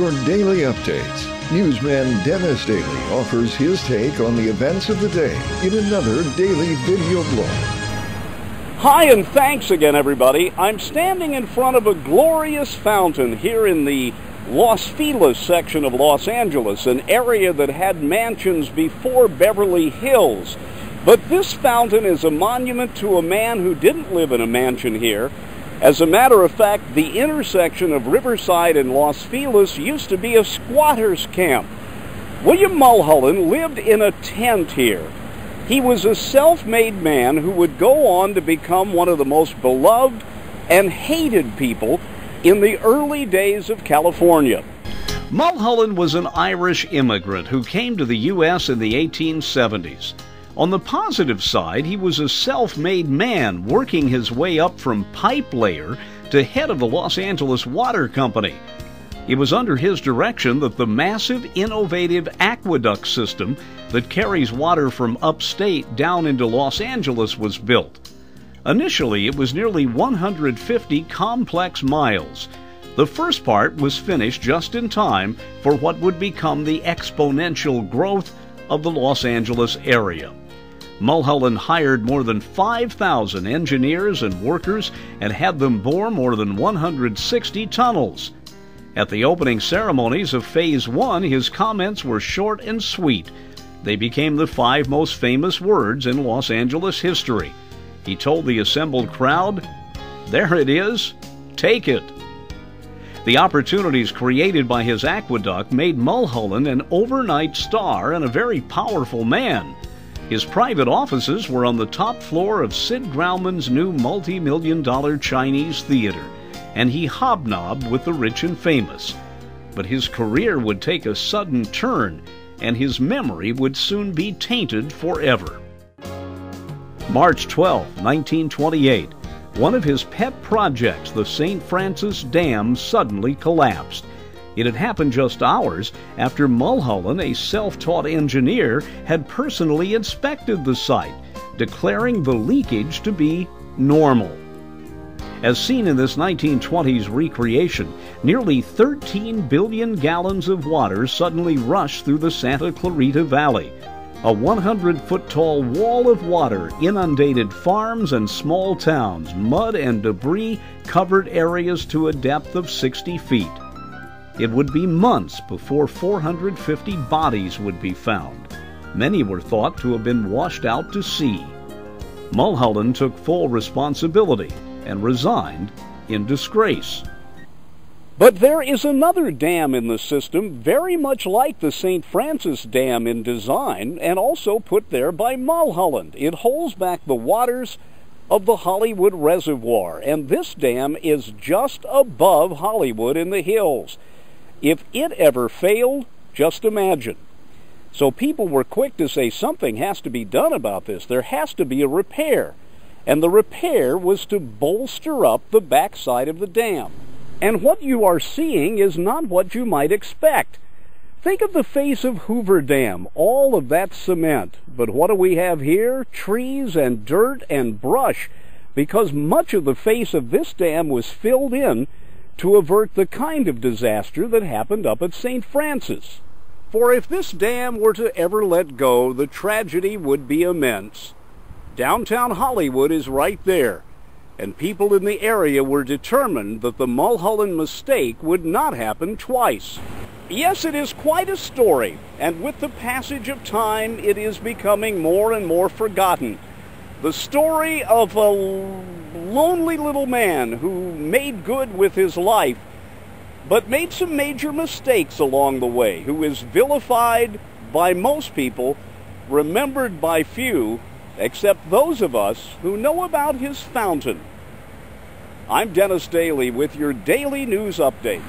your daily updates. Newsman Dennis Daily offers his take on the events of the day in another daily video blog. Hi, and thanks again, everybody. I'm standing in front of a glorious fountain here in the Los Feliz section of Los Angeles, an area that had mansions before Beverly Hills. But this fountain is a monument to a man who didn't live in a mansion here. As a matter of fact, the intersection of Riverside and Los Feliz used to be a squatter's camp. William Mulholland lived in a tent here. He was a self-made man who would go on to become one of the most beloved and hated people in the early days of California. Mulholland was an Irish immigrant who came to the U.S. in the 1870s. On the positive side, he was a self-made man working his way up from pipe layer to head of the Los Angeles Water Company. It was under his direction that the massive, innovative aqueduct system that carries water from upstate down into Los Angeles was built. Initially, it was nearly 150 complex miles. The first part was finished just in time for what would become the exponential growth of the Los Angeles area. Mulholland hired more than 5,000 engineers and workers and had them bore more than 160 tunnels. At the opening ceremonies of Phase 1, his comments were short and sweet. They became the 5 most famous words in Los Angeles history. He told the assembled crowd, "There it is, take it." The opportunities created by his aqueduct made Mulholland an overnight star and a very powerful man. His private offices were on the top floor of Sid Grauman's new multi-million-dollar Chinese theater, and he hobnobbed with the rich and famous. But his career would take a sudden turn, and his memory would soon be tainted forever. March 12, 1928, one of his pet projects, the St. Francis Dam, suddenly collapsed. It had happened just hours after Mulholland, a self-taught engineer, had personally inspected the site, declaring the leakage to be normal. As seen in this 1920s recreation, nearly 13 billion gallons of water suddenly rushed through the Santa Clarita Valley. A 100-foot-tall wall of water inundated farms and small towns. Mud and debris covered areas to a depth of 60 feet. It would be months before 450 bodies would be found. Many were thought to have been washed out to sea. Mulholland took full responsibility and resigned in disgrace. But there is another dam in the system very much like the St. Francis Dam in design, and also put there by Mulholland. It holds back the waters of the Hollywood Reservoir, and this dam is just above Hollywood in the hills. If it ever failed, just imagine. So people were quick to say something has to be done about this. There has to be a repair. And the repair was to bolster up the backside of the dam. And what you are seeing is not what you might expect. Think of the face of Hoover Dam, all of that cement. But what do we have here? Trees and dirt and brush, because much of the face of this dam was filled in to avert the kind of disaster that happened up at St. Francis. For if this dam were to ever let go, the tragedy would be immense. Downtown Hollywood is right there, and people in the area were determined that the Mulholland mistake would not happen twice. Yes, it is quite a story, and with the passage of time, it is becoming more and more forgotten. The story of a lonely little man who made good with his life, but made some major mistakes along the way, who is vilified by most people, remembered by few, except those of us who know about his fountain. I'm Dennis Daily with your Daily News Update.